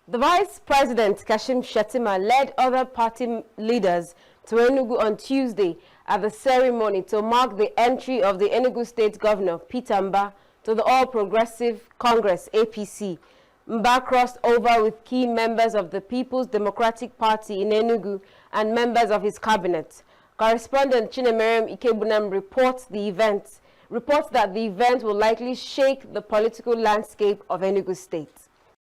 The Vice President, Kashim Shettima, led other party leaders to Enugu on Tuesday at the ceremony to mark the entry of the Enugu State Governor, Peter Mba, to the All Progressive Congress, APC. Mba crossed over with key members of the People's Democratic Party in Enugu and members of his cabinet. Correspondent Chinemerem Ikebunam reports that the event will likely shake the political landscape of Enugu State.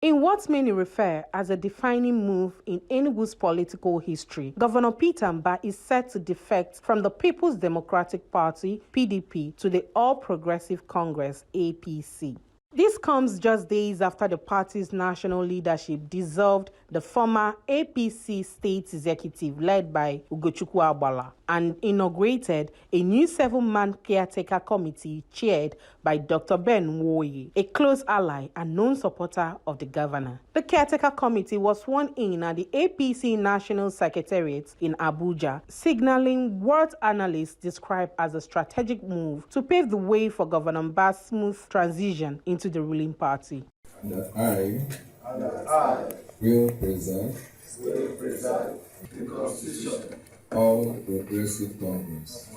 In what many refer as a defining move in Enugu's political history, Governor Peter Mba is set to defect from the People's Democratic Party, PDP, to the All Progressive Congress, APC. This comes just days after the party's national leadership dissolved the former APC state executive led by Ugochukwu Agbala and inaugurated a new 7-man caretaker committee chaired by Dr. Ben Nwoye, a close ally and known supporter of the governor. The caretaker committee was sworn in at the APC National Secretariat in Abuja, signaling what analysts describe as a strategic move to pave the way for Governor Mba's smooth transition into the ruling party. And that I will preserve the Constitution. All Progressive Congress.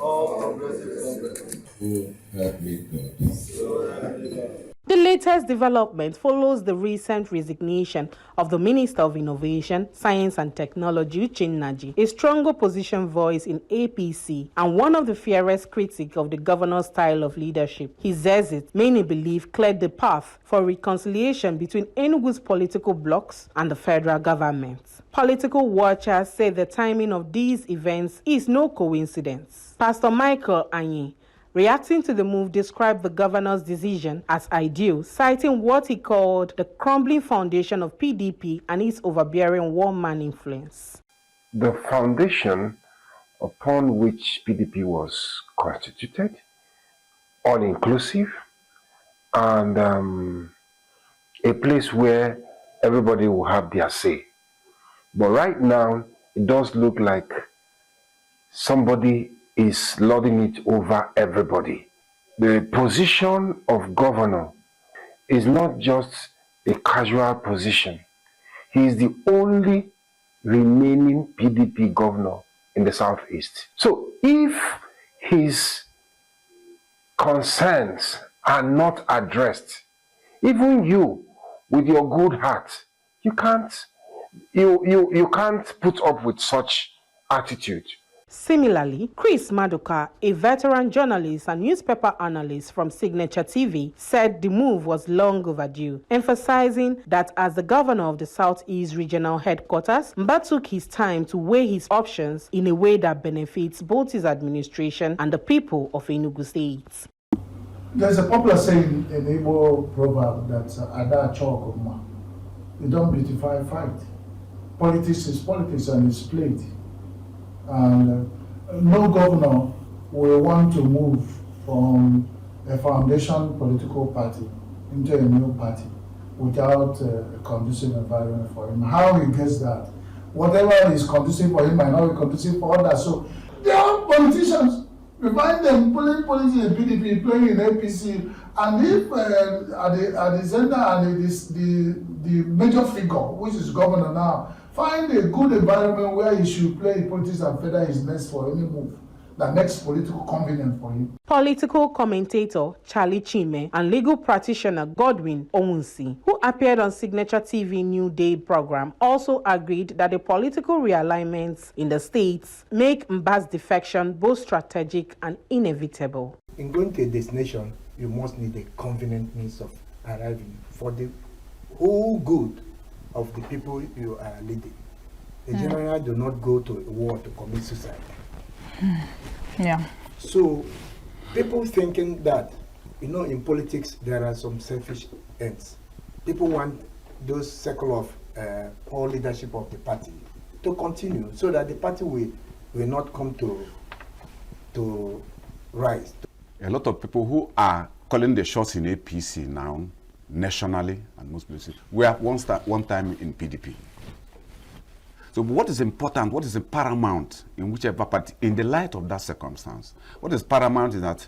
Who help me God. The latest development follows the recent resignation of the Minister of Innovation, Science and Technology, Uche Nnaji, a strong opposition voice in APC and one of the fiercest critics of the governor's style of leadership. His exit, many believe, cleared the path for reconciliation between Enugu's political blocs and the federal government. Political watchers say the timing of these events is no coincidence. Pastor Michael Anyi, reacting to the move, described the governor's decision as ideal, citing what he called the crumbling foundation of PDP and its overbearing one-man influence. The foundation upon which PDP was constituted, all-inclusive, and a place where everybody will have their say. But right now, it does look like somebody is lording it over everybody. The position of governor is not just a casual position. He is the only remaining PDP governor in the Southeast. So if his concerns are not addressed, even you, with your good heart, you can't put up with such attitude. Similarly, Chris Maduka, a veteran journalist and newspaper analyst from Signature TV, said the move was long overdue, emphasizing that as the governor of the Southeast Regional Headquarters, Mba took his time to weigh his options in a way that benefits both his administration and the people of Enugu State. There's a popular saying in Igbo proverb that Ada Chokoma, you don't beautify fight. Politics is politics and it's played. And no governor will want to move from a foundation political party into a new party without a conducive environment for him. How he gets that, whatever is conducive for him might not be conducive for others. So they are politicians. We find them pulling politics in PDP, playing in APC, and if at the center and the major figure, which is governor now, find a good environment where he should play politics and feather his nest for any move that makes political convenient for him. Political commentator Charlie Chime and legal practitioner Godwin Owunsi, who appeared on Signature TV New Day program, also agreed that the political realignments in the states make Mba's defection both strategic and inevitable. In going to a destination, you must need a convenient means of arriving for the whole good of the people you are leading. The general do not go to a war to commit suicide. Yeah. So People thinking that, in politics, there are some selfish ends. People want those circle of poor leadership of the party to continue so that the party will not come to rise. A lot of people who are calling the shots in APC now, nationally and most places, were one time in PDP. So what is important, what is paramount in whichever party, in the light of that circumstance, what is paramount is that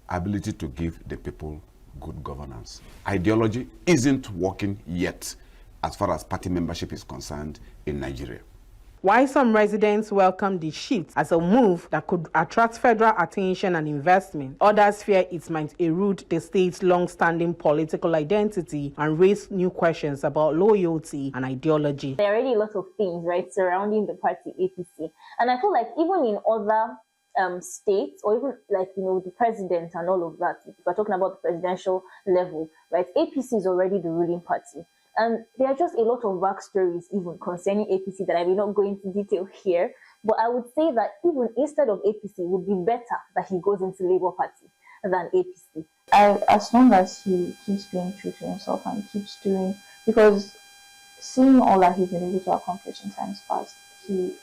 ability to give the people good governance. Ideology isn't working yet as far as party membership is concerned in Nigeria. While some residents welcome the shift as a move that could attract federal attention and investment, others fear it might erode the state's long-standing political identity and raise new questions about loyalty and ideology. There are already a lot of things, right, surrounding the party APC. And I feel like even in other states, or even like, the president and all of that, if we're talking about the presidential level, right, APC is already the ruling party. And there are just a lot of backstories even concerning APC that I will not go into detail here. But I would say that even instead of APC, it would be better that he goes into Labour Party than APC. As long as he keeps being true to himself and keeps doing, because seeing all that he's been able to accomplish in times past, he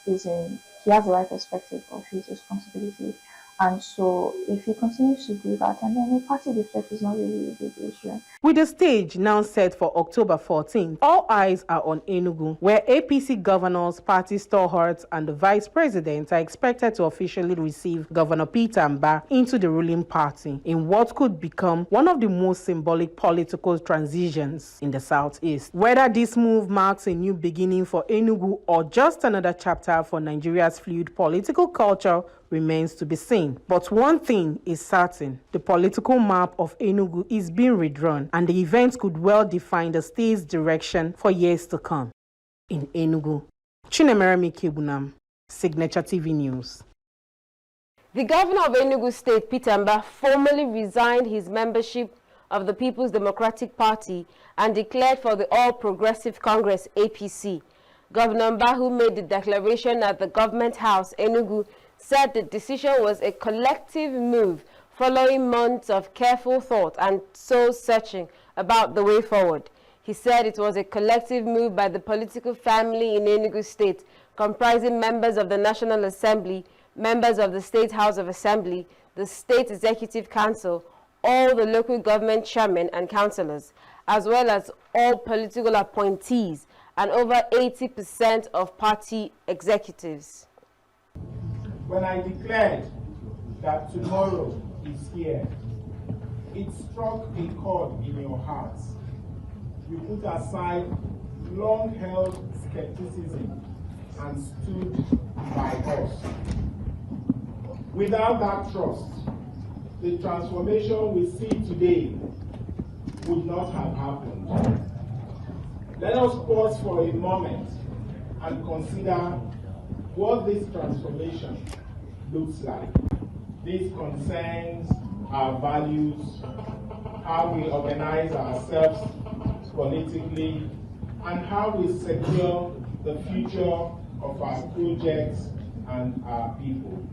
has the right perspective of his responsibility. And so if he continues to do that, and then the party defect is not really a big issue. With the stage now set for October 14th, all eyes are on Enugu, where APC governors, party stalwarts, and the vice president are expected to officially receive Governor Peter Mbah into the ruling party in what could become one of the most symbolic political transitions in the Southeast. Whether this move marks a new beginning for Enugu or just another chapter for Nigeria's fluid political culture remains to be seen. But one thing is certain: the political map of Enugu is being redrawn, and the events could well define the state's direction for years to come. In Enugu, Chinemeremi Kebunam, Signature TV News. The governor of Enugu State, Peter Mbah, formally resigned his membership of the People's Democratic Party and declared for the All Progressive Congress, APC. Governor Mbah, who made the declaration at the Government House, Enugu, said the decision was a collective move following months of careful thought and soul-searching about the way forward. He said it was a collective move by the political family in Enugu State, comprising members of the National Assembly, members of the State House of Assembly, the State Executive Council, all the local government chairmen and councillors, as well as all political appointees and over 80% of party executives. When I declared that tomorrow is here, it struck a chord in your hearts. You put aside long-held skepticism and stood by us. Without that trust, the transformation we see today would not have happened. Let us pause for a moment and consider what this transformation looks like. This concerns our values, how we organize ourselves politically, and how we secure the future of our projects and our people.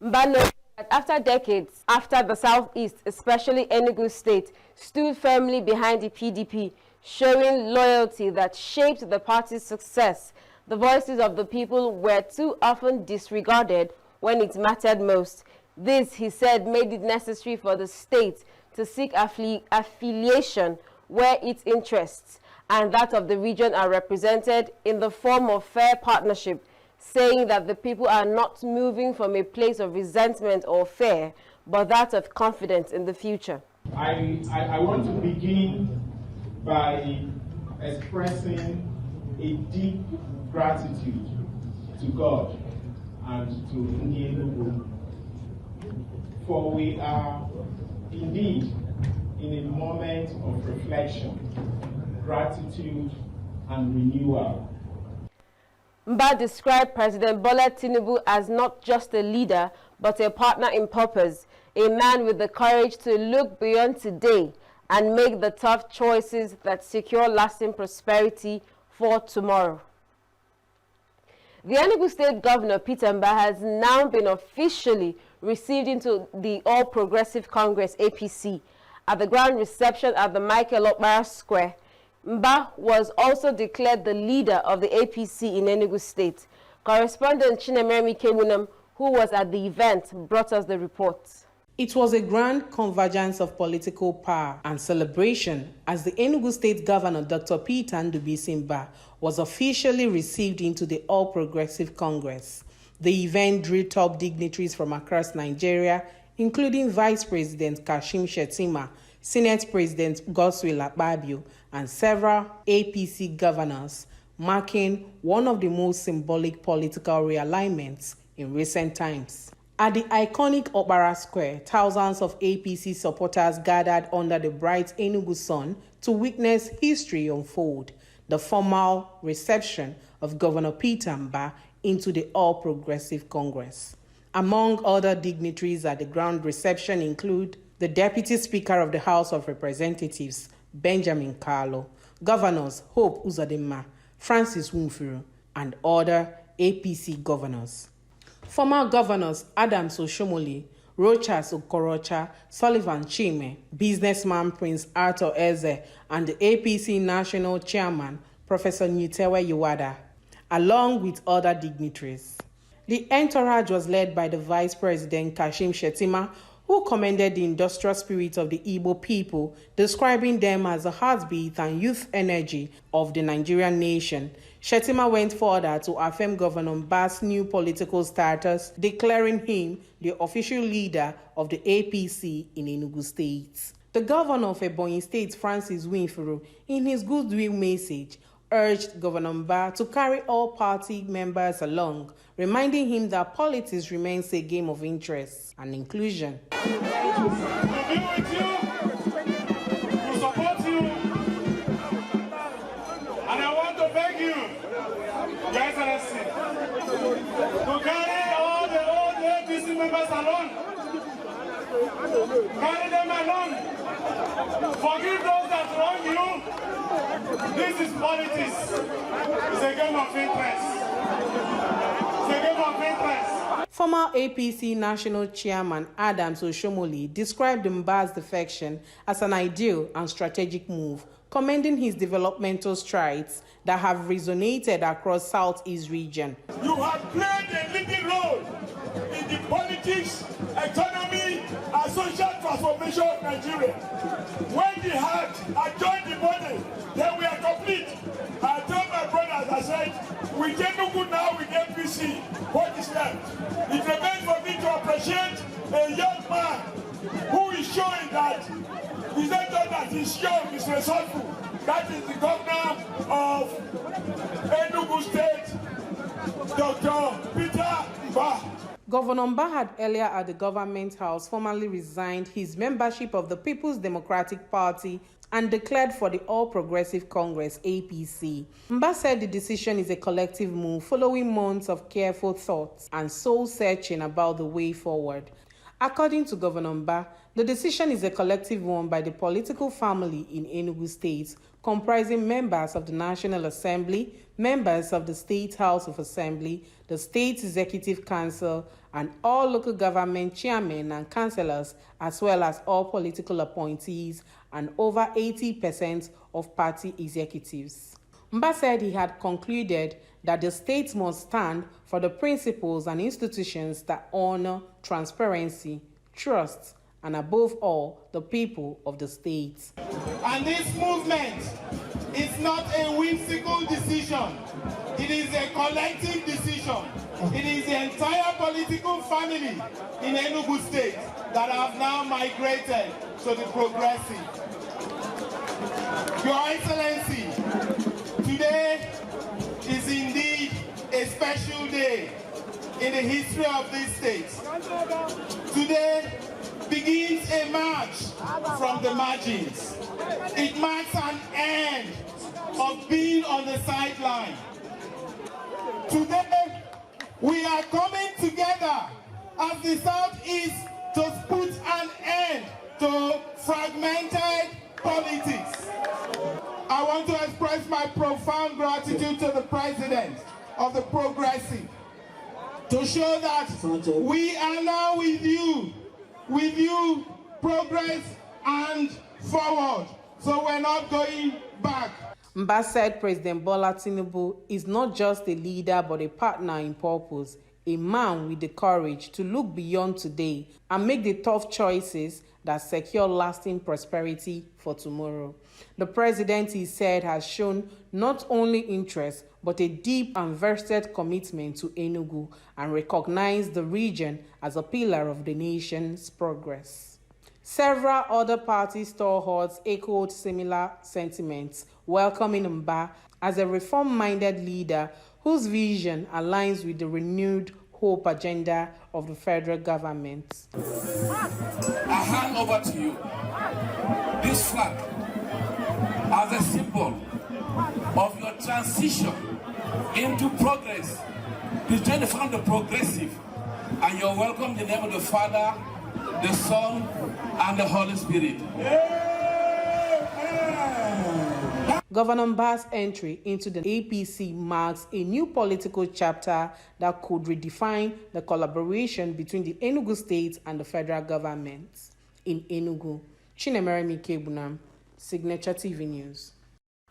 Mbah noted that after decades, after the Southeast, especially Enugu State, stood firmly behind the PDP, showing loyalty that shaped the party's success, the voices of the people were too often disregarded when it mattered most. This, he said, made it necessary for the state to seek affiliation where its interests and that of the region are represented in the form of fair partnership, saying that the people are not moving from a place of resentment or fear, but that of confidence in the future. I want to begin by expressing a deep gratitude to God and to Enugu, for we are indeed in a moment of reflection, gratitude, and renewal. Mbah described President Bola Tinubu as not just a leader, but a partner in purpose, a man with the courage to look beyond today and make the tough choices that secure lasting prosperity for tomorrow. The Enugu State Governor, Peter Mbah, has now been officially received into the All Progressive Congress, APC, at the grand reception at the Michael Okpara Square. Mbah was also declared the leader of the APC in Enugu State. Correspondent Chinemeremi Kebunam, who was at the event, brought us the report. It was a grand convergence of political power and celebration as the Enugu State Governor, Dr. Peter Mbah, was officially received into the All Progressive Congress. The event drew top dignitaries from across Nigeria, including Vice President Kashim Shettima, Senate President Godswill Akpabio, and several APC governors, marking one of the most symbolic political realignments in recent times. At the iconic Okpara Square, thousands of APC supporters gathered under the bright Enugu sun to witness history unfold, the formal reception of Governor Peter Mbah into the All Progressive Congress. Among other dignitaries at the ground reception include the Deputy Speaker of the House of Representatives, Benjamin Carlo, Governors Hope Uzodinma, Francis Nwufuru, and other APC governors. Former governors Adams Oshomole, Rochas Okorocha, Sullivan Chime, businessman Prince Arthur Eze, and the APC National Chairman, Professor Nyetewe Yewada, along with other dignitaries. The entourage was led by the Vice President Kashim Shettima, who commended the industrial spirit of the Igbo people, describing them as the heartbeat and youth energy of the Nigerian nation. Shettima went further to affirm Governor Mbah's new political status, declaring him the official leader of the APC in Enugu State. The governor of Ebonyi State, Francis Nwufuru, in his goodwill message, urged Governor Mbah to carry all party members along, reminding him that politics remains a game of interest and inclusion. To be with you, to support you, and I want to beg you, Your Excellency, to carry all the old APC members along. Carry them along. Forgive those that wrong you. This is politics. It's a game of interest. It's a game of interest. Former APC National Chairman Adams Oshomole described Mbah's defection as an ideal and strategic move, commending his developmental strides that have resonated across Southeast region. You have played a leading role in the politics, economy, and social transformation of Nigeria. When the heart had joined the body, then we are complete. I told my brothers, I said, we get no good now with APC. What is left? It remains for me to appreciate a young man who is showing that he's not just that he's young, he's resourceful. That is the governor of Enugu State, Dr. Peter Mbah. Governor Mbah had earlier at the government house formally resigned his membership of the People's Democratic Party and declared for the All Progressive Congress, APC. Mbah said the decision is a collective move following months of careful thoughts and soul-searching about the way forward. According to Governor Mbah, the decision is a collective one by the political family in Enugu State, comprising members of the National Assembly, members of the State House of Assembly, the State Executive Council, and all local government chairmen and councillors, as well as all political appointees and over 80% of party executives. Mbah said he had concluded that the state must stand for the principles and institutions that honor transparency, trust, and above all, the people of the state. And this movement is not a whimsical decision. It is a collective decision. It is the entire political family in Enugu State that have now migrated to the progressive. Your Excellency, today is indeed a special day in the history of this state. Today begins a march from the margins. It marks an end of being on the sideline. Today, we are coming together as the Southeast to put an end to fragmented politics. I want to express my profound gratitude to the President of the Progressive to show that we are now with you, progress and forward. So we're not going back. Mbah said President Bola Tinubu is not just a leader but a partner in purpose, a man with the courage to look beyond today and make the tough choices that secure lasting prosperity for tomorrow. The president, he said, has shown not only interest but a deep and vested commitment to Enugu and recognized the region as a pillar of the nation's progress. Several other party stalwarts echoed similar sentiments, welcoming Mba as a reform-minded leader whose vision aligns with the renewed hope agenda of the federal government. I hand over to you this flag as a symbol of your transition into progress. The journey from the progressive, and you're welcome in the name of the Father, the Son, and the Holy Spirit. Governor Mba's entry into the APC marks a new political chapter that could redefine the collaboration between the Enugu state and the federal government. In Enugu, Chinemeremi Kebunam, Signature TV News.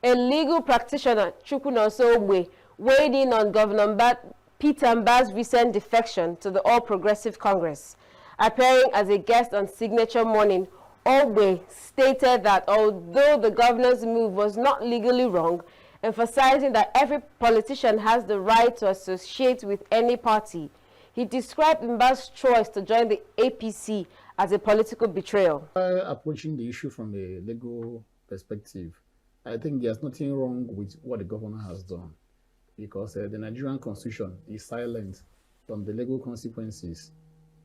A legal practitioner, Chukwunonso Ogbe, weighed in on Governor Peter Mba's recent defection to the All Progressive Congress. Appearing as a guest on Signature Morning, Ogbe stated that although the governor's move was not legally wrong, emphasizing that every politician has the right to associate with any party, he described Mba's choice to join the APC as a political betrayal. Approaching the issue from a legal perspective, I think there's nothing wrong with what the governor has done, because the Nigerian constitution is silent on the legal consequences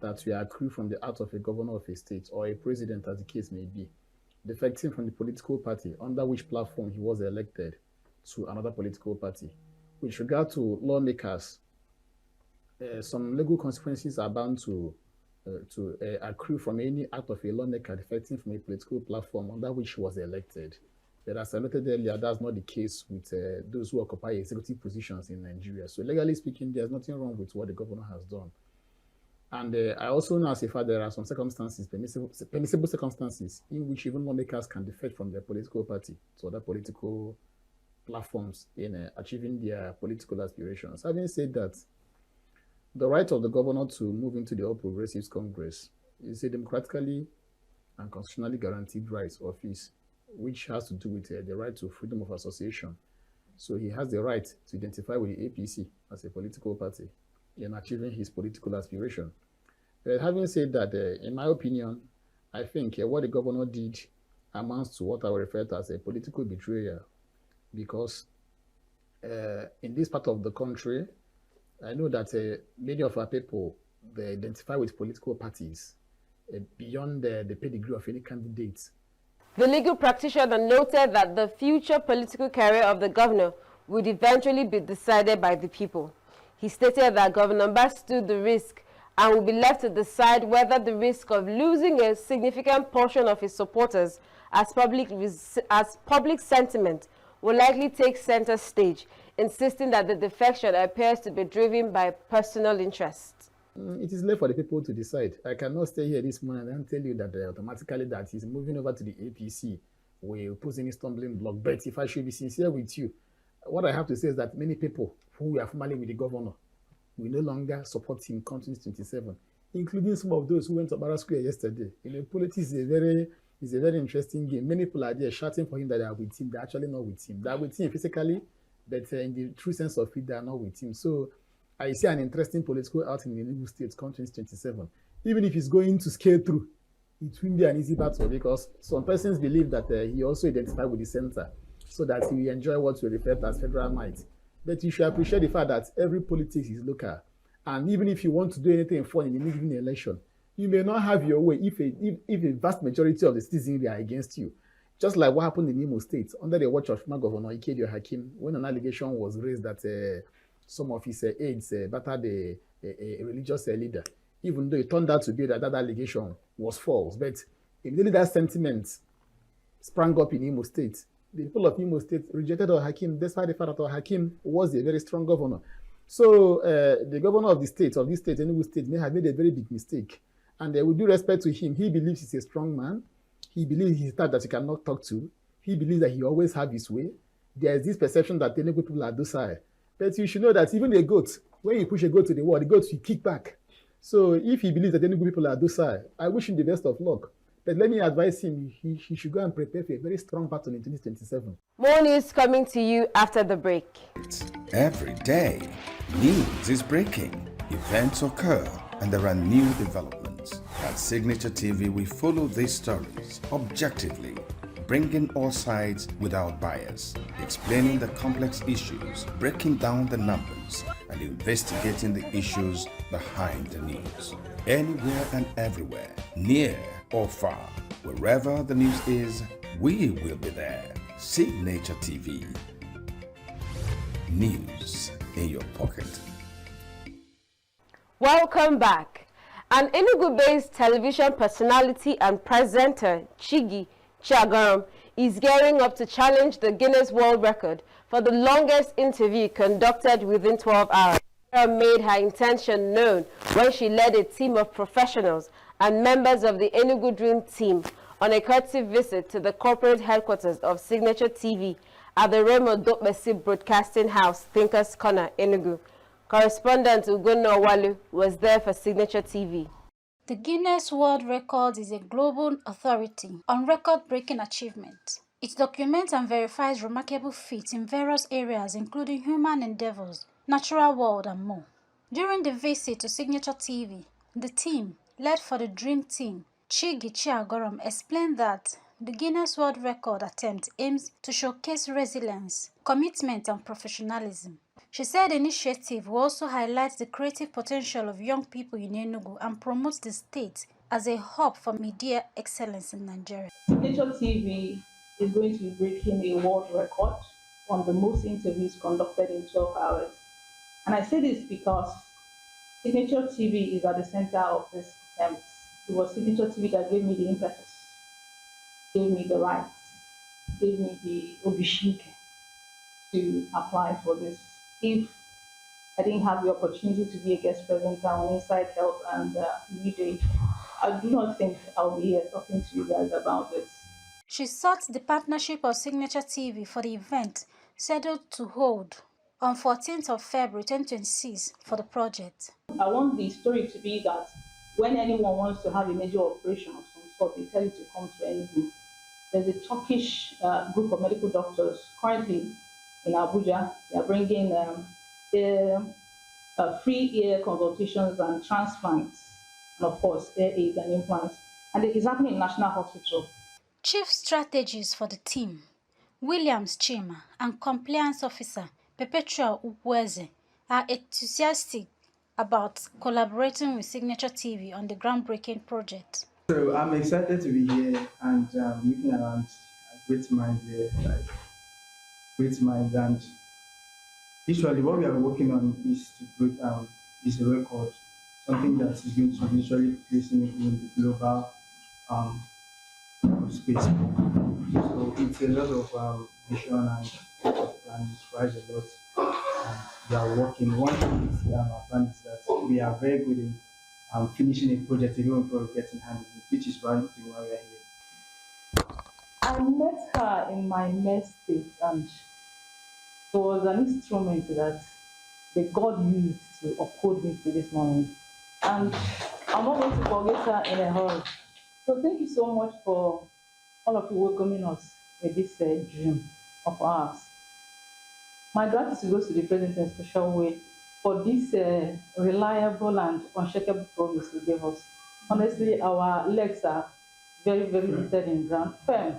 that will accrue from the act of a governor of a state or a president, as the case may be, defecting from the political party under which platform he was elected to another political party. With regard to lawmakers, some legal consequences are bound to accrue from any act of a lawmaker defecting from a political platform under which he was elected. But as I noted earlier, that's not the case with those who occupy executive positions in Nigeria. So legally speaking, there's nothing wrong with what the governor has done. And I also know as a fact there are some circumstances, permissible circumstances, in which even lawmakers can defect from their political party to other political platforms in achieving their political aspirations. Having said that, the right of the governor to move into the All Progressives Congress is a democratically and constitutionally guaranteed right of his, which has to do with the right to freedom of association. So he has the right to identify with the APC as a political party in achieving his political aspiration. Having said that, in my opinion, I think what the governor did amounts to what I would refer to as a political betrayal, because in this part of the country, I know that many of our people, they identify with political parties beyond the pedigree of any candidate. The legal practitioner noted that the future political career of the governor would eventually be decided by the people. He stated that Governor Mba stood the risk and will be left to decide whether the risk of losing a significant portion of his supporters as public sentiment will likely take center stage, insisting that the defection appears to be driven by personal interest. It is left for the people to decide. I cannot stay here this morning and tell you that automatically that he's moving over to the APC will pose any stumbling block. But if I should be sincere with you, what I have to say is that many people who were formerly with the governor will no longer support him come 2027, including some of those who went to Barra Square yesterday. Politics is a very interesting game. Many people are there shouting for him that they are with him. They're actually not with him. They are with him physically, but in the true sense of it, they are not with him. So I see an interesting political out in the Enugu state come 2027. Even if he's going to scale through, it won't be an easy battle, because some persons believe that he also identified with the center, so that he will enjoy what we refer to as federal might. But you should appreciate the fact that every politics is local. And even if you want to do anything fun in any given election, you may not have your way if a vast majority of the citizens are against you. Just like what happened in Imo State, under the watch of former Governor Ikedio Hakim, when an allegation was raised that some of his aides battered a religious leader, even though it turned out to be that allegation was false. But immediately that sentiment sprang up in Imo State. The people of Imo State rejected Hakim, despite the fact that Hakim was a very strong governor. So the governor of this state, Enugu State, may have made a very big mistake. And with due respect to him, he believes he's a strong man. He believes he's a type that you cannot talk to. He believes that he always has his way. There is this perception that the Enugu people are docile. But you should know that even a goat, when you push a goat to the wall, the goat will kick back. So if he believes that the Enugu people are docile, I wish him the best of luck. But let me advise him, he should go and prepare for a very strong battle in 2027. More news coming to you after the break. Every day, news is breaking, events occur, and there are new developments. At Signature TV, we follow these stories objectively, bringing all sides without bias, explaining the complex issues, breaking down the numbers, and investigating the issues behind the news. Anywhere and everywhere, near or far, wherever the news is, we will be there. Signature TV. News in your pocket. Welcome back. An Enugu-based television personality and presenter, Chigi Chiagaram, is gearing up to challenge the Guinness World Record for the longest interview conducted within 12 hours. She made her intention known when she led a team of professionals and members of the Enugu Dream Team on a courtesy visit to the corporate headquarters of Signature TV at the Remo Dopesi Broadcasting House, Thinkers Corner, Enugu. Correspondent Ugono Walu was there for Signature TV. The Guinness World Records is a global authority on record-breaking achievements. It documents and verifies remarkable feats in various areas including human endeavors, natural world, and more. During the visit to Signature TV, the team, led for the Dream Team, Chigi Chiagaram, explained that the Guinness World Record attempt aims to showcase resilience, commitment, and professionalism. She said the initiative will also highlight the creative potential of young people in Enugu and promote the state as a hub for media excellence in Nigeria. Signature TV is going to be breaking a world record on the most interviews conducted in 12 hours. And I say this because Signature TV is at the center of this attempt. It was Signature TV that gave me the impetus, gave me the rights, gave me the obishike to apply for this. If I didn't have the opportunity to be a guest presenter on Inside Health and New Day, I do not think I'll be here talking to you guys about this. She sought the partnership of Signature TV for the event scheduled to hold on 14th of February 2026 for the project. I want the story to be that when anyone wants to have a major operation of some sort, they tell you to come to Enugu. There's a Turkish group of medical doctors currently in Abuja. They are bringing free ear consultations and transplants, and of course, ear aids and implants. And it is happening in National Hospital. Chief strategist for the team, Williams Chima, and compliance officer, Perpetua Ukweze, are enthusiastic about collaborating with Signature TV on the groundbreaking project. So I'm excited to be here and looking around great minds here, like great minds, and usually what we are working on is to break is a record, something that is going to literally place in the global space. So it's a lot of vision and plan, inspires a lot. We are working. One thing is our plan is that we are very good in finishing a project even before getting handed it, which is why we are here. I met her in my next state, and it was an instrument that the God used to uphold me to this moment. And I'm not going to forget her in a hurry. So thank you so much for all of you welcoming us with this dream of ours. My gratitude goes to the President in a special way for this reliable and unshakable promise he gave us. Honestly, our legs are very, very rooted in ground, firm,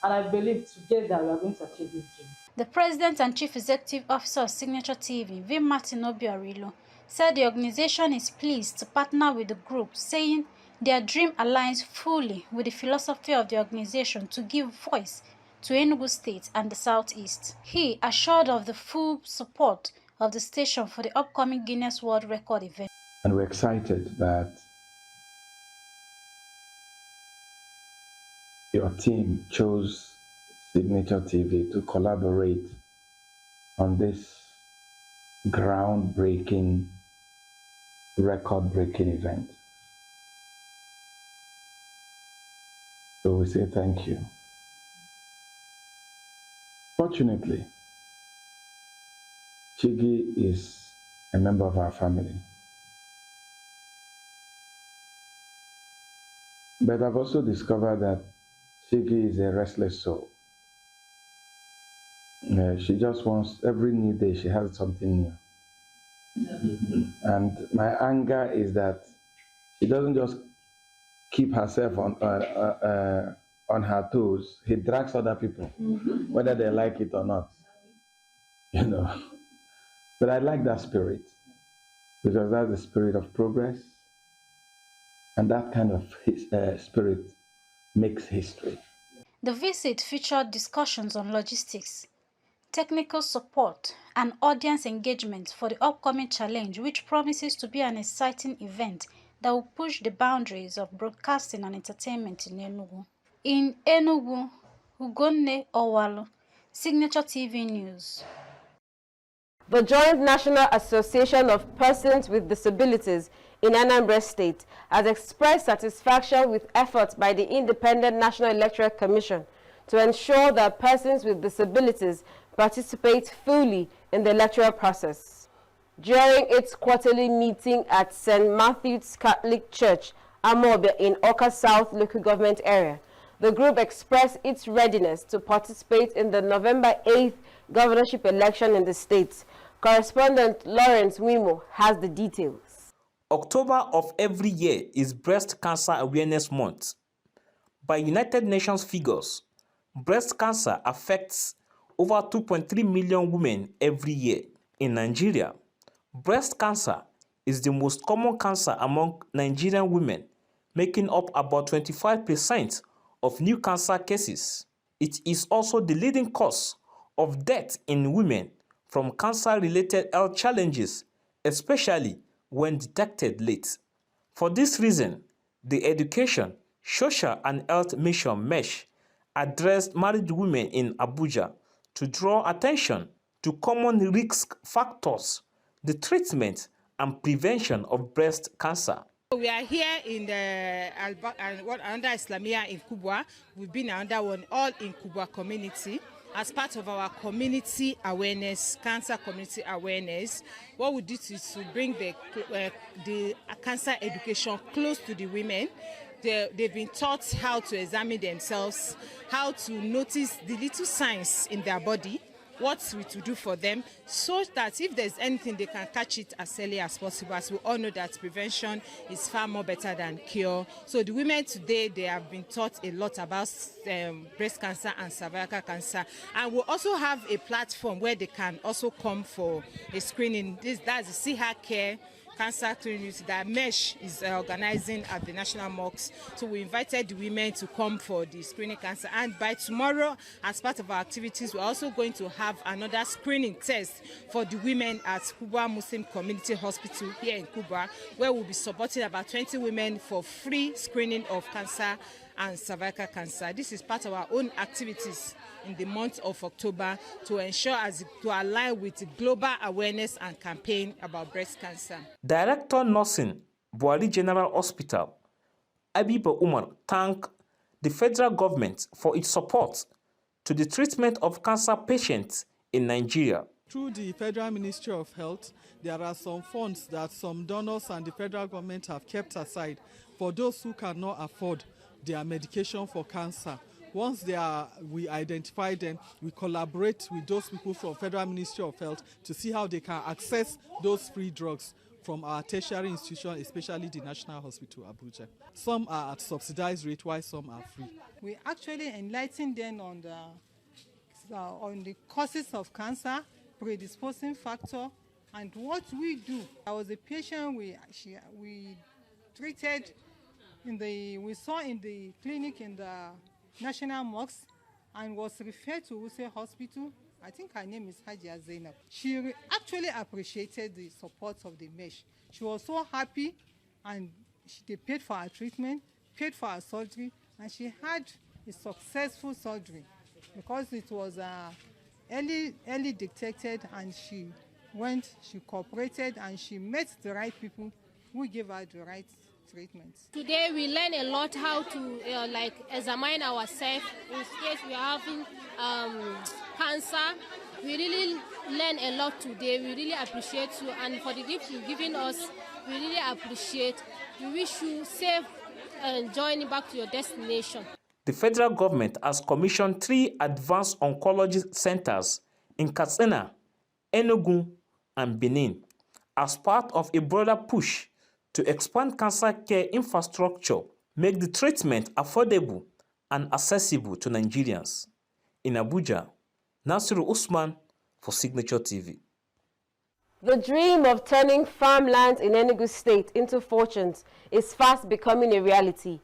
and I believe together we are going to achieve this dream. The President and Chief Executive Officer of Signature TV, V. Martin Obiorilo, said the organization is pleased to partner with the group, saying their dream aligns fully with the philosophy of the organization to give voice to Enugu State and the Southeast. He assured of the full support of the station for the upcoming Guinness World Record event. And we're excited that your team chose Signature TV to collaborate on this groundbreaking, record-breaking event. So we say thank you. Fortunately, Chigi is a member of our family. But I've also discovered that Chigi is a restless soul. She just wants, every new day she has something new. And my anger is that She doesn't just keep herself on her toes. He drags other people, whether they like it or not. You know. But I like that spirit because that's the spirit of progress, and that kind of spirit makes history. The visit featured discussions on logistics, technical support, and audience engagement for the upcoming challenge, which promises to be an exciting event that will push the boundaries of broadcasting and entertainment in Enugu. In Enugu, Ugonne Owalu, Signature TV News. The Joint National Association of Persons with Disabilities in Anambra State has expressed satisfaction with efforts by the Independent National Electoral Commission to ensure that persons with disabilities participate fully in the electoral process. During its quarterly meeting at St. Matthew's Catholic Church, Amobe in Oka South local government area, the group expressed its readiness to participate in the November 8th governorship election in the state. Correspondent Lawrence Wimo has the details. October of every year is Breast Cancer Awareness Month. By United Nations figures, breast cancer affects over 2.3 million women every year. In Nigeria, breast cancer is the most common cancer among Nigerian women, making up about 25% of new cancer cases. It is also the leading cause of death in women from cancer-related health challenges, especially when detected late. For this reason, the Education, Social and Health Mission MESH addressed married women in Abuja to draw attention to common risk factors, the treatment and prevention of breast cancer. We are here in the under Islamia in Kubwa. We've been under one all in Kubwa community as part of our community awareness, cancer community awareness. What we did is to bring the cancer education close to the women. They've been taught how to examine themselves, how to notice the little signs in their body, what we to do for them, so that if there's anything, they can catch it as early as possible. As we all know that prevention is far more better than cure. So the women today, they have been taught a lot about breast cancer and cervical cancer. And we also have a platform where they can also come for a screening. That's the See Her Care Cancer Clinic that MESH is organizing at the National Mosque. So we invited the women to come for the screening cancer. And by tomorrow, as part of our activities, we're also going to have another screening test for the women at Kubwa Muslim Community Hospital here in Kubwa, where we'll be supporting about 20 women for free screening of cancer and cervical cancer. This is part of our own activities in the month of October to ensure to align with the global awareness and campaign about breast cancer. Director Nursing, Buhari General Hospital, Abiba Umar, thanked the federal government for its support to the treatment of cancer patients in Nigeria. Through the Federal Ministry of Health, there are some funds that some donors and the federal government have kept aside for those who cannot afford their medication for cancer. Once we identify them, we collaborate with those people from Federal Ministry of Health to see how they can access those free drugs from our tertiary institution, especially the National Hospital Abuja. Some are at subsidized rate, while some are free. We actually enlighten them on the causes of cancer, predisposing factor, and what we do. I was a patient we treated we saw in the clinic in the National Mosque and was referred to Use Hospital. I think her name is Hajia Zainab. She actually appreciated the support of the MESH. She was so happy, and they paid for her treatment, paid for her surgery, and she had a successful surgery because it was early detected, and she cooperated, and she met the right people who gave her the right treatments. Today we learn a lot how to examine ourselves in case we are having cancer. We really learn a lot today. We really appreciate you, and for the gift you've given us, we really appreciate. We wish you safe and journey back to your destination. The federal government has commissioned 3 advanced oncology centers in Katsina, Enugu, and Benin as part of a broader push to expand cancer care infrastructure, make the treatment affordable and accessible to Nigerians. In Abuja, Nasiru Usman for Signature TV. The dream of turning farmlands in Enugu State into fortunes is fast becoming a reality,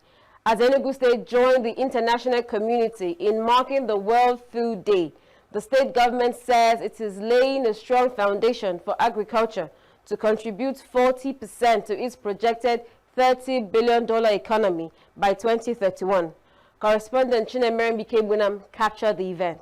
as Enugu State joined the international community in marking the World Food Day. The state government says it is laying a strong foundation for agriculture to contribute 40% to its projected $30 billion economy by 2031. Correspondent Chinemere Bikebunam captured the event.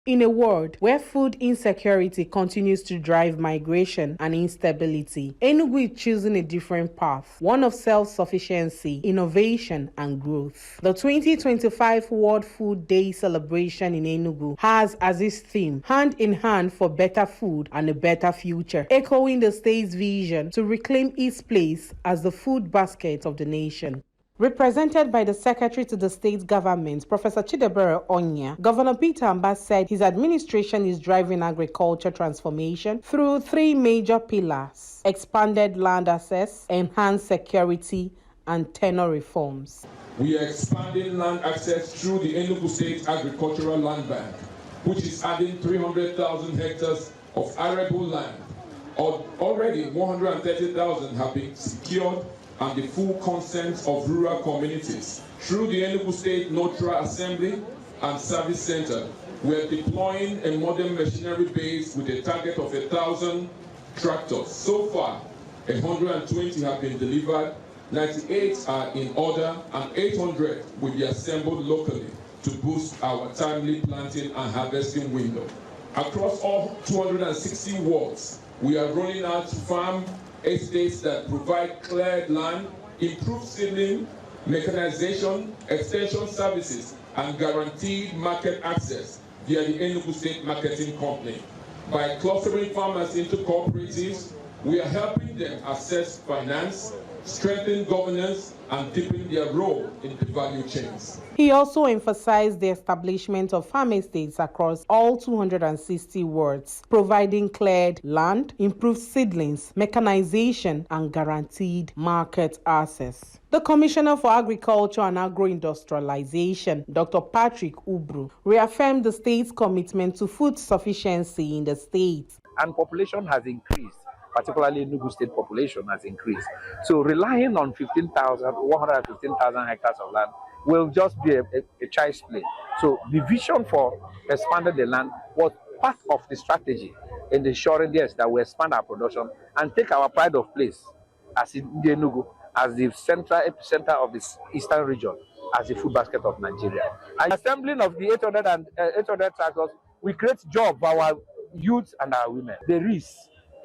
In a world where food insecurity continues to drive migration and instability, Enugu is choosing a different path, one of self-sufficiency, innovation, and growth. The 2025 World Food Day celebration in Enugu has as its theme, Hand in Hand for Better Food and a Better Future, echoing the state's vision to reclaim its place as the food basket of the nation. Represented by the Secretary to the State Government, Professor Chidebere Onya, Governor Peter Amba said his administration is driving agriculture transformation through three major pillars: expanded land access, enhanced security, and tenure reforms. We are expanding land access through the Enugu State Agricultural Land Bank, which is adding 300,000 hectares of arable land. Already 130,000 have been secured, and the full consent of rural communities. Through the Enugu State Notary Assembly and Service Center, we are deploying a modern machinery base with a target of 1,000 tractors. So far, 120 have been delivered, 98 are in order, and 800 will be assembled locally to boost our timely planting and harvesting window. Across all 260 wards, we are rolling out farm estates that provide cleared land, improved seedling, mechanization, extension services, and guaranteed market access via the Enugu State Marketing Company. By clustering farmers into cooperatives, we are helping them access finance, strengthen governance, and deepen their role in the value chains. He also emphasized the establishment of farm estates across all 260 wards, providing cleared land, improved seedlings, mechanization, and guaranteed market access. The Commissioner for Agriculture and Agro-Industrialization, Dr. Patrick Ubru, reaffirmed the state's commitment to food sufficiency in the state. And population has increased. Particularly Enugu State population has increased. So relying on 115,000 hectares of land will just be a child's play. So the vision for expanding the land was part of the strategy in ensuring, yes, that we expand our production and take our pride of place as in Enugu, as the central epicenter of this eastern region, as the food basket of Nigeria. And assembling of the 800 tractors, we create jobs for our youth and our women. There is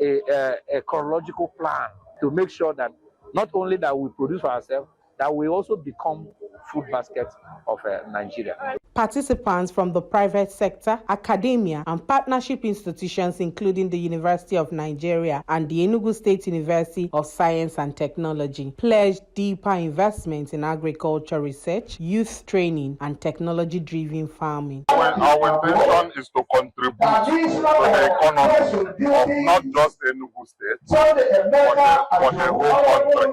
a chronological plan to make sure that not only that we produce for ourselves, that we also become food baskets of Nigeria. Participants from the private sector, academia, and partnership institutions, including the University of Nigeria and the Enugu State University of Science and Technology, pledged deeper investment in agriculture research, youth training, and technology-driven farming. Our intention is to contribute to the economy of not just Enugu State, but the whole country.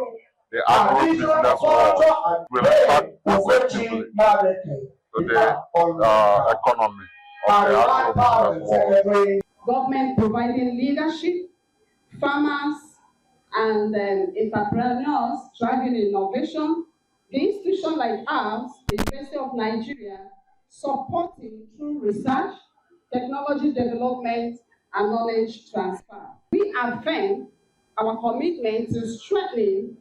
The agro-business world will impact positively to the economy of the agro-business world. Government providing leadership, farmers and entrepreneurs driving innovation. The institution like ours, the University of Nigeria, supporting through research, technology development, and knowledge transfer. We affirm our commitment to strengthening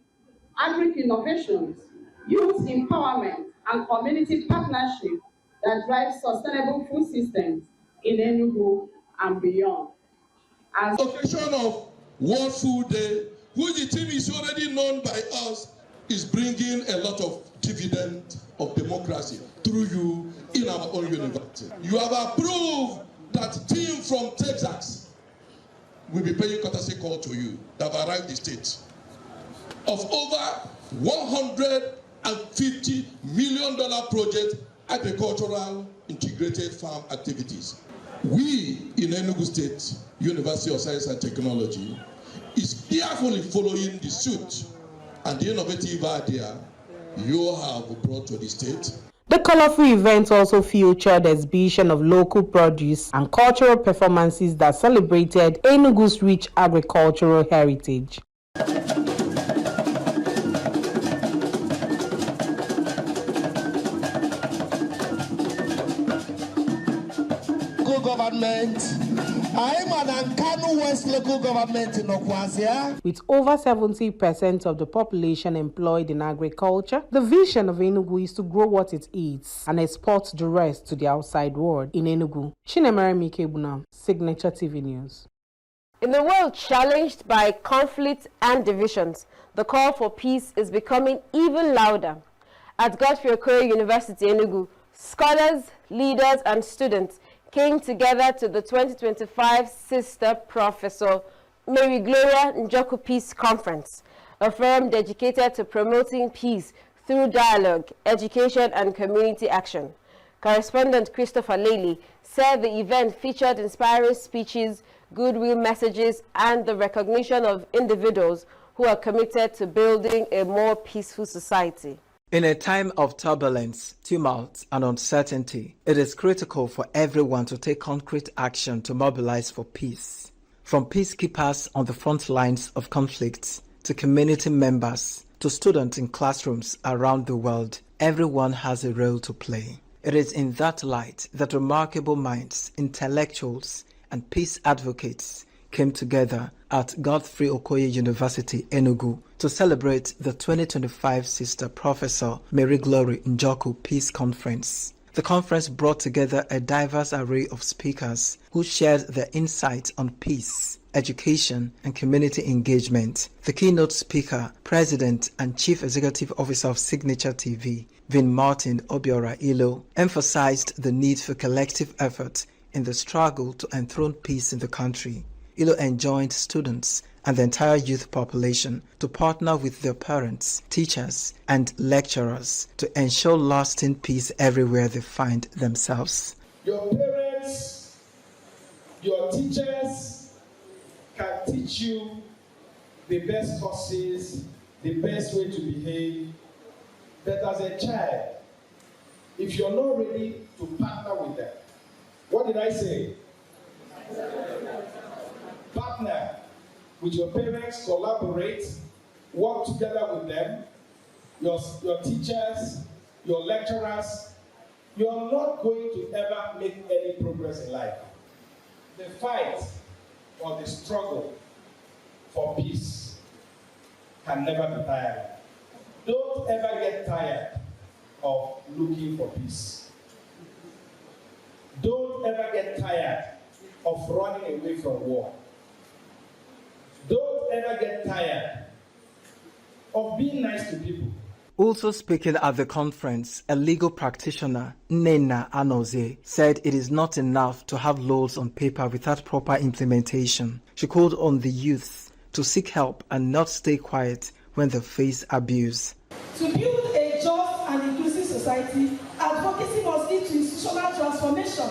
agri-innovations, youth empowerment, and community partnership that drive sustainable food systems in Enugu and beyond. As the occasion of World Food Day, which the team is already known by us, is bringing a lot of dividend of democracy through you in our own university. You have approved that team from Texas will be paying courtesy call to you that have arrived the state of over $150 million project agricultural integrated farm activities. We in Enugu State University of Science and Technology is carefully following the suit and the innovative idea you have brought to the state. The colorful event also featured exhibition of local produce and cultural performances that celebrated Enugu's rich agricultural heritage. Government. I'm an Kano West local government in Okwazia. With over 70% of the population employed in agriculture, the vision of Enugu is to grow what it eats and export the rest to the outside world. In Enugu, Chinemere Mikebuna, Signature TV News. In the world challenged by conflict and divisions, the call for peace is becoming even louder. At Godfrey Okoye University, Enugu, scholars, leaders, and students came together to the 2025 Sister Professor Mary Gloria Njoku Peace Conference, a forum dedicated to promoting peace through dialogue, education, and community action. Correspondent Christopher Laley said the event featured inspiring speeches, goodwill messages, and the recognition of individuals who are committed to building a more peaceful society. In a time of turbulence, tumult, and uncertainty, it is critical for everyone to take concrete action to mobilize for peace. From peacekeepers on the front lines of conflicts, to community members, to students in classrooms around the world, everyone has a role to play. It is in that light that remarkable minds, intellectuals, and peace advocates came together at Godfrey Okoye University, Enugu, to celebrate the 2025 Sister Professor Mary Glory Njoku Peace Conference. The conference brought together a diverse array of speakers who shared their insights on peace, education, and community engagement. The keynote speaker, President and Chief Executive Officer of Signature TV, Vin Martin Obiora Ilo, emphasized the need for collective effort in the struggle to enthrone peace in the country. Ilo enjoined students and the entire youth population to partner with their parents, teachers, and lecturers to ensure lasting peace everywhere they find themselves. Your parents, your teachers can teach you the best courses, the best way to behave. But as a child, if you're not ready to partner with them, what did I say? Partner with your parents, collaborate, work together with them, your teachers, your lecturers. You're not going to ever make any progress in life. The fight or the struggle for peace can never be tired. Don't ever get tired of looking for peace. Don't ever get tired of running away from war. Don't ever get tired of being nice to people. Also speaking at the conference, a legal practitioner, Nena Anoze, said it is not enough to have laws on paper without proper implementation. She called on the youth to seek help and not stay quiet when they face abuse. To build a just and inclusive society, advocacy must lead to institutional transformation.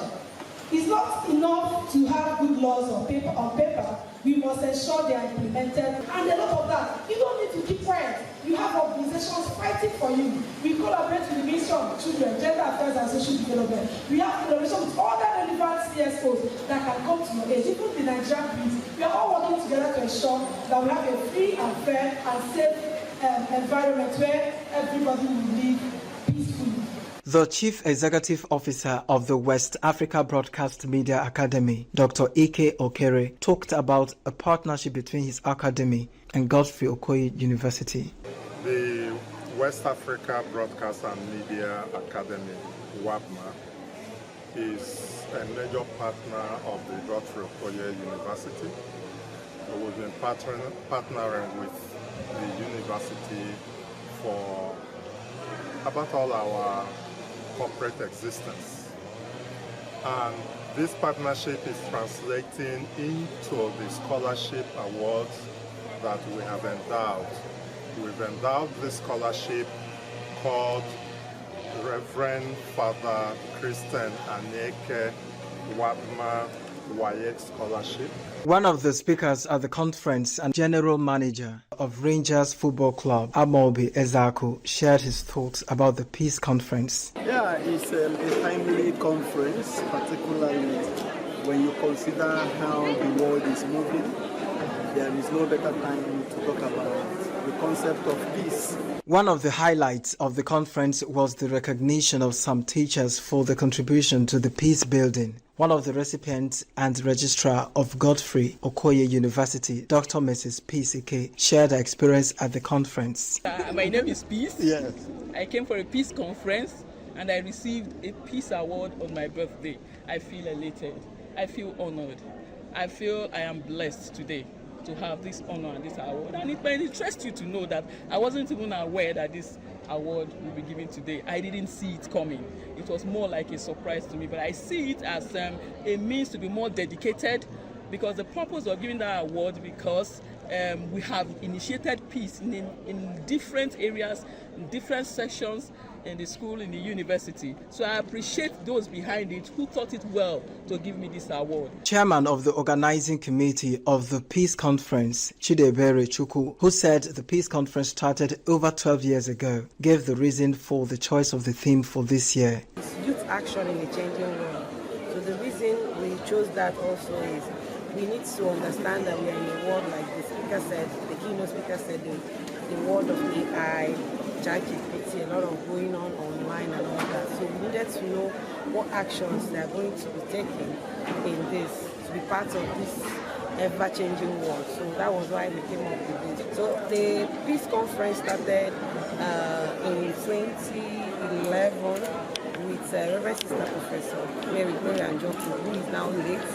It's not enough to have good laws on paper. We must ensure they are implemented. And a lot of that, you don't need to keep quiet. You have organizations fighting for you. We collaborate with the Ministry of Children, Gender Affairs and Social Development. We have collaboration with other relevant CSOs that can come to your aid. Even the Nigerian police, we are all working together to ensure that we have a free and fair and safe environment where everybody will live peacefully. The Chief Executive Officer of the West Africa Broadcast Media Academy, Dr. Ike Okere, talked about a partnership between his academy and Godfrey Okoye University. The West Africa Broadcast and Media Academy, WABMA, is a major partner of the Godfrey Okoye University. We've been partnering with the university for about all our corporate existence. And this partnership is translating into the scholarship awards that we have endowed. We've endowed this scholarship called Reverend Father Christian Aneke Wabma Wyatt Scholarship. One of the speakers at the conference and general manager of Rangers Football Club, Amobi Ezaku, shared his thoughts about the peace conference. Yeah, it's a timely conference, particularly when you consider how the world is moving. There is no better time to talk about the concept of peace. One of the highlights of the conference was the recognition of some teachers for their contribution to the peace building. One of the recipients and registrar of Godfrey Okoye University, Dr. Mrs. P.C.K., shared her experience at the conference. My name is Peace. Yes. I came for a peace conference and I received a peace award on my birthday. I feel elated. I feel honored. I feel I am blessed today to have this honor and this award. And it might interest you to know that I wasn't even aware that this award will be given today. I didn't see it coming. It was more like a surprise to me, but I see it as a means to be more dedicated, because the purpose of giving that award because we have initiated peace in different areas, in different sections in the school, in the university. So I appreciate those behind it who thought it well to give me this award. Chairman of the organizing committee of the Peace Conference, Chidebere Chukwu, who said the Peace Conference started over 12 years ago, gave the reason for the choice of the theme for this year. It's youth action in a changing world. So the reason we chose that also is we need to understand that we are in a world, like the speaker said, the keynote speaker said, the world of AI, ChatGPT, a lot of going on online and all that. So we needed to know what actions they are going to be taking in this, to be part of this ever-changing world. So that was why we came up with this. So the Peace Conference started in 2011 with Reverend Sister Professor Mary Gloria Njoku, who is now late.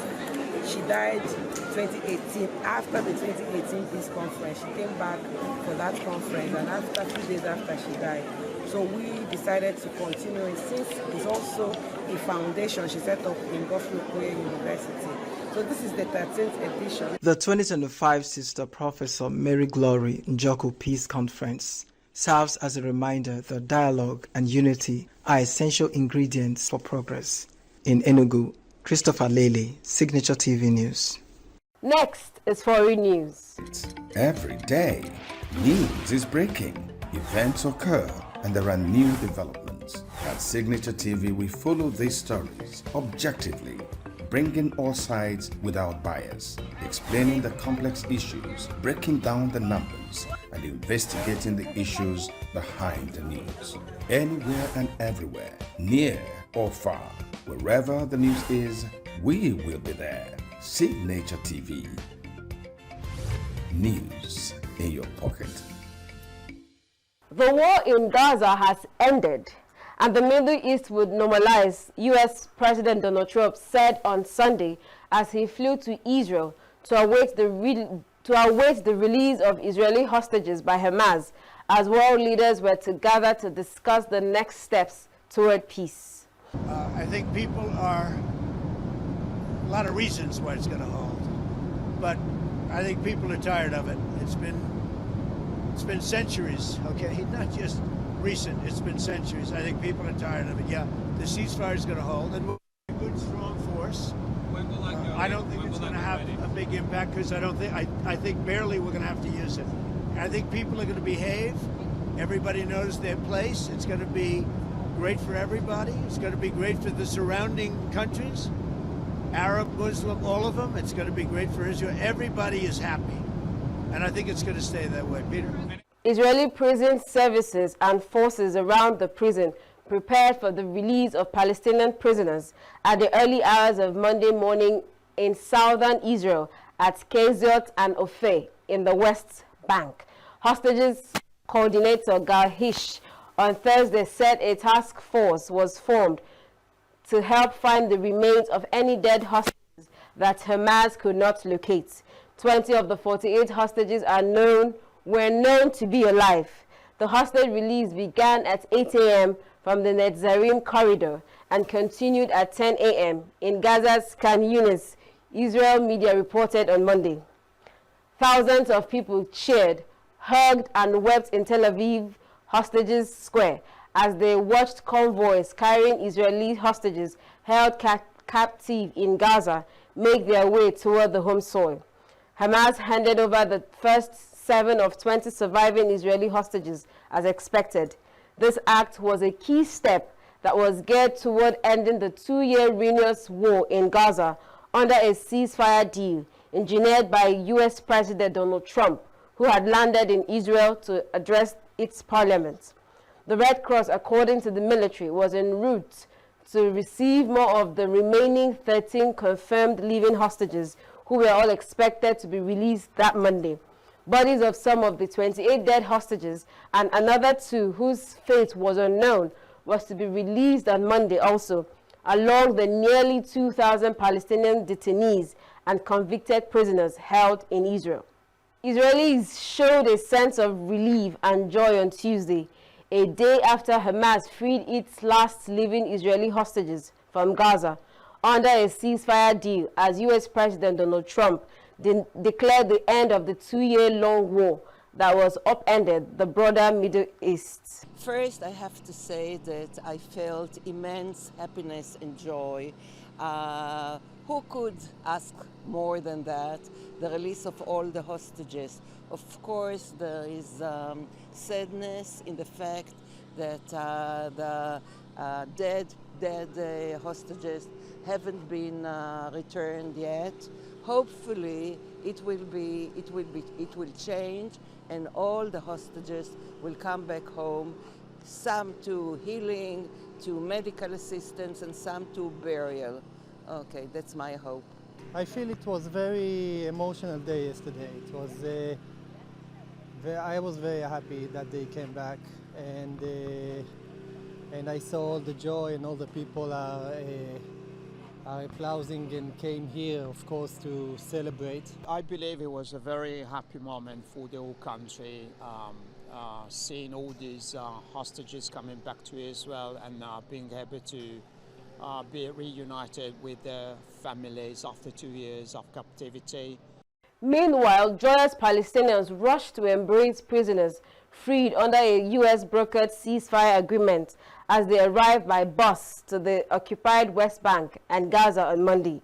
She died 2018. After the 2018 Peace Conference, she came back for that conference, and after a few days after she died. So we decided to continue it, since it's also a foundation she set up in Godfrey Okoye University. So this is the 13th edition. The 2025 Sister Professor Mary Glory Njoku Peace Conference serves as a reminder that dialogue and unity are essential ingredients for progress. In Enugu, Christopher Lele, Signature TV News. Next is foreign news. Every day, news is breaking, events occur, and there are new developments. At Signature TV, we follow these stories objectively, bringing all sides without bias, explaining the complex issues, breaking down the numbers, and investigating the issues behind the news. Anywhere and everywhere, near or far, wherever the news is, we will be there. Signature TV. News in your pocket. The war in Gaza has ended, and the Middle East would normalize, U.S. President Donald Trump said on Sunday as he flew to Israel to await the release of Israeli hostages by Hamas, as world leaders were to gather to discuss the next steps toward peace. I think people are, a lot of reasons why it's going to hold, but I think people are tired of it. It's been centuries, okay? Not just recent, it's been centuries. I think people are tired of it. Yeah, the ceasefire is going to hold, and we're a good, strong force. I don't think it's going to have a big impact, because I think barely we're going to have to use it. I think people are going to behave. Everybody knows their place. It's going to be great for everybody. It's going to be great for the surrounding countries, Arab, Muslim, all of them. It's going to be great for Israel. Everybody is happy, and I think it's going to stay that way. Peter? Israeli prison services and forces around the prison prepared for the release of Palestinian prisoners at the early hours of Monday morning in southern Israel at Keziot and Opheh in the West Bank. Hostages coordinator Gal Hish on Thursday said a task force was formed to help find the remains of any dead hostages that Hamas could not locate. 20 of the 48 hostages were known to be alive. The hostage release began at 8 a.m. from the Netzarim corridor and continued at 10 a.m. in Gaza's Khan Yunis, Israel media reported on Monday. Thousands of people cheered, hugged, and wept in Tel Aviv Hostages Square as they watched convoys carrying Israeli hostages held captive in Gaza make their way toward the home soil. Hamas handed over the first 7 of 20 surviving Israeli hostages as expected. This act was a key step that was geared toward ending the 2-year ruinous war in Gaza under a ceasefire deal engineered by U.S. President Donald Trump, who had landed in Israel to address its parliament. The Red Cross, according to the military, was en route to receive more of the remaining 13 confirmed living hostages who were all expected to be released that Monday. Bodies of some of the 28 dead hostages and another 2 whose fate was unknown was to be released on Monday also, along the nearly 2,000 Palestinian detainees and convicted prisoners held in Israel. Israelis showed a sense of relief and joy on Tuesday, a day after Hamas freed its last living Israeli hostages from Gaza under a ceasefire deal, as U.S. President Donald Trump declared the end of the 2-year-long war that was upended the broader Middle East. First, I have to say that I felt immense happiness and joy. Who could ask more than that? The release of all the hostages. Of course, there is sadness in the fact that the dead hostages haven't been returned yet. Hopefully, it will change, and all the hostages will come back home. Some to healing, to medical assistance, and some to burial. Okay, that's my hope. I feel it was a very emotional day yesterday. It was. I was very happy that they came back, and I saw all the joy and all the people are applauding and came here, of course, to celebrate. I believe it was a very happy moment for the whole country, seeing all these hostages coming back to Israel and being able to be reunited with their families after 2 years of captivity. Meanwhile, joyous Palestinians rushed to embrace prisoners freed under a U.S. brokered ceasefire agreement as they arrived by bus to the occupied West Bank and Gaza on Monday.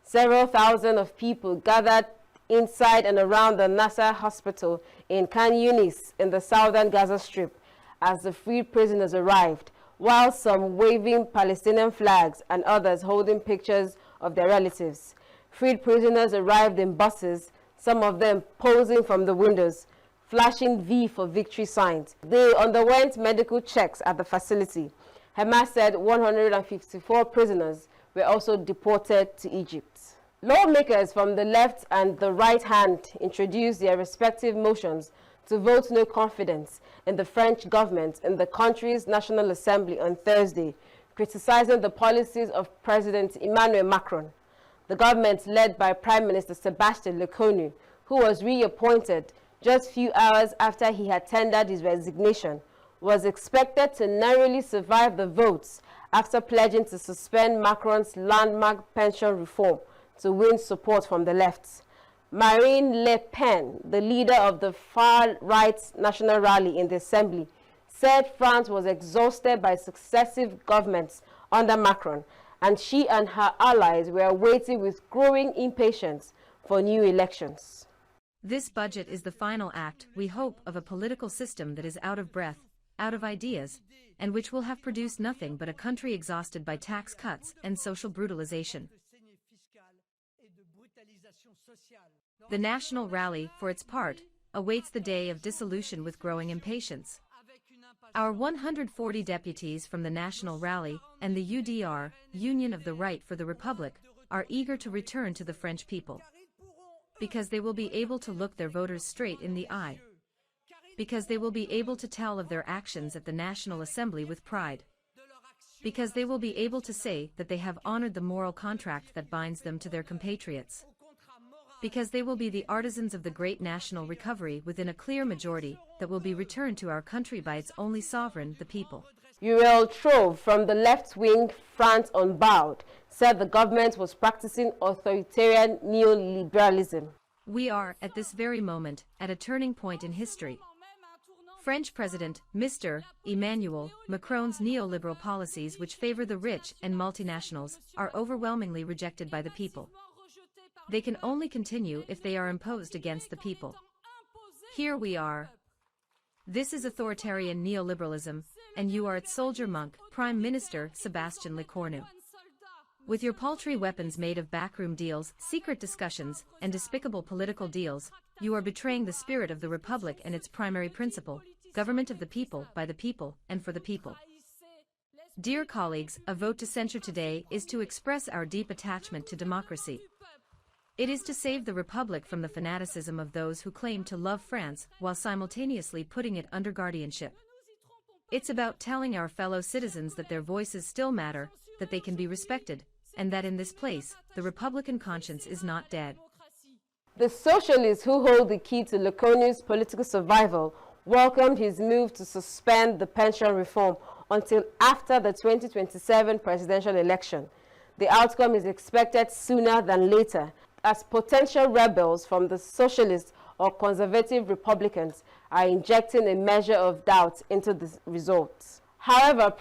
Several thousand of people gathered inside and around the Nasser hospital in Khan Yunis in the southern Gaza Strip as the freed prisoners arrived, while some waving Palestinian flags and others holding pictures of their relatives. Freed prisoners arrived in buses, some of them posing from the windows, flashing V for victory signs. They underwent medical checks at the facility. Hamas said 154 prisoners were also deported to Egypt. Lawmakers from the left and the right hand introduced their respective motions to vote no confidence in the French government in the country's National Assembly on Thursday, criticizing the policies of President Emmanuel Macron. The government, led by Prime Minister Sébastien Lecornu, who was reappointed just few hours after he had tendered his resignation, was expected to narrowly survive the votes after pledging to suspend Macron's landmark pension reform to win support from the left. Marine Le Pen, the leader of the far-right national rally in the assembly, said France was exhausted by successive governments under Macron, and she and her allies were waiting with growing impatience for new elections. This budget is the final act, we hope, of a political system that is out of breath, out of ideas, and which will have produced nothing but a country exhausted by tax cuts and social brutalization. The National Rally, for its part, awaits the day of dissolution with growing impatience. Our 140 deputies from the National Rally and the UDR, Union of the Right for the Republic, are eager to return to the French people. Because they will be able to look their voters straight in the eye. Because they will be able to tell of their actions at the National Assembly with pride. Because they will be able to say that they have honored the moral contract that binds them to their compatriots. Because they will be the artisans of the great national recovery within a clear majority that will be returned to our country by its only sovereign, the people. Uriel Trove from the left-wing France Unbowed said the government was practicing authoritarian neoliberalism. We are, at this very moment, at a turning point in history. French President Mr. Emmanuel Macron's neoliberal policies, which favor the rich and multinationals, are overwhelmingly rejected by the people. they can only continue if they are imposed against the people. Here we are. This is authoritarian neoliberalism, and you are its soldier monk, Prime Minister Sébastien Lecornu. With your paltry weapons made of backroom deals, secret discussions, and despicable political deals, you are betraying the spirit of the Republic and its primary principle, government of the people, by the people, and for the people. Dear colleagues, a vote to censure today is to express our deep attachment to democracy. It is to save the Republic from the fanaticism of those who claim to love France while simultaneously putting it under guardianship. It's about telling our fellow citizens that their voices still matter, that they can be respected, and that in this place, the Republican conscience is not dead. The socialists who hold the key to Lecornu's political survival welcomed his move to suspend the pension reform until after the 2027 presidential election. The outcome is expected sooner than later, as potential rebels from the socialist or conservative Republicans are injecting a measure of doubt into the results. However,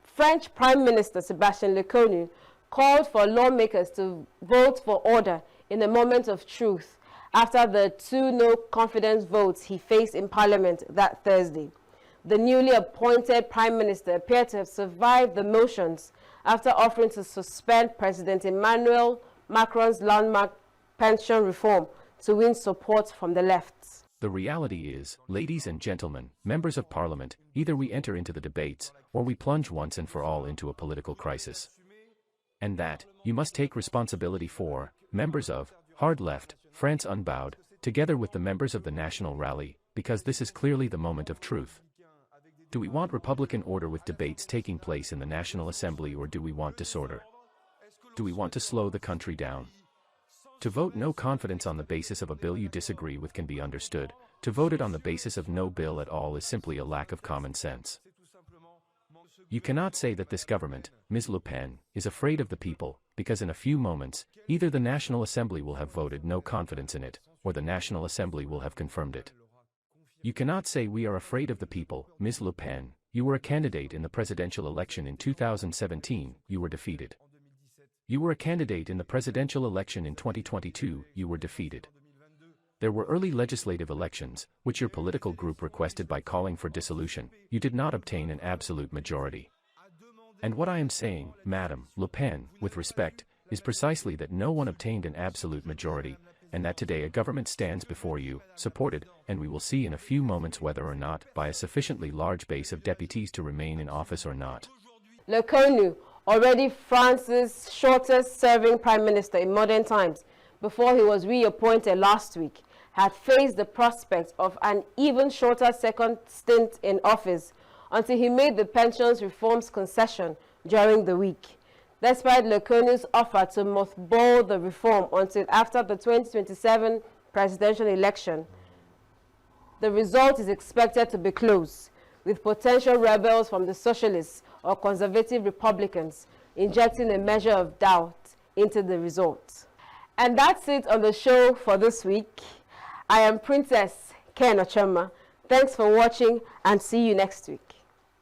French Prime Minister Sébastien Lecornu called for lawmakers to vote for order in a moment of truth after the 2 no-confidence votes he faced in Parliament that Thursday. The newly appointed Prime Minister appeared to have survived the motions after offering to suspend President Emmanuel Macron's landmark pension reform to win support from the left. The reality is, ladies and gentlemen, members of Parliament, either we enter into the debates, or we plunge once and for all into a political crisis. And that, you must take responsibility for, members of Hard Left, France Unbowed, together with the members of the National Rally, because this is clearly the moment of truth. Do we want Republican order with debates taking place in the National Assembly, or do we want disorder? Do we want to slow the country down? To vote no confidence on the basis of a bill you disagree with can be understood. To vote it on the basis of no bill at all is simply a lack of common sense. You cannot say that this government, Ms. Le Pen, is afraid of the people, because in a few moments, either the National Assembly will have voted no confidence in it, or the National Assembly will have confirmed it. You cannot say we are afraid of the people, Ms. Le Pen. You were a candidate in the presidential election in 2017, you were defeated. You were a candidate in the presidential election in 2022, you were defeated. There were early legislative elections, which your political group requested by calling for dissolution. You did not obtain an absolute majority. And what I am saying, Madame Le Pen, with respect, is precisely that no one obtained an absolute majority, and that today a government stands before you, supported, and we will see in a few moments whether or not, by a sufficiently large base of deputies to remain in office or not. Lecornu, already France's shortest-serving prime minister in modern times, before he was reappointed last week, had faced the prospect of an even shorter second stint in office until he made the pensions reforms concession during the week. Despite Lecornu's offer to mothball the reform until after the 2027 presidential election, the result is expected to be close, with potential rebels from the socialists or conservative Republicans injecting a measure of doubt into the result. And that's it on the show for this week. I am Princess Ken Ochema. Thanks for watching and see you next week.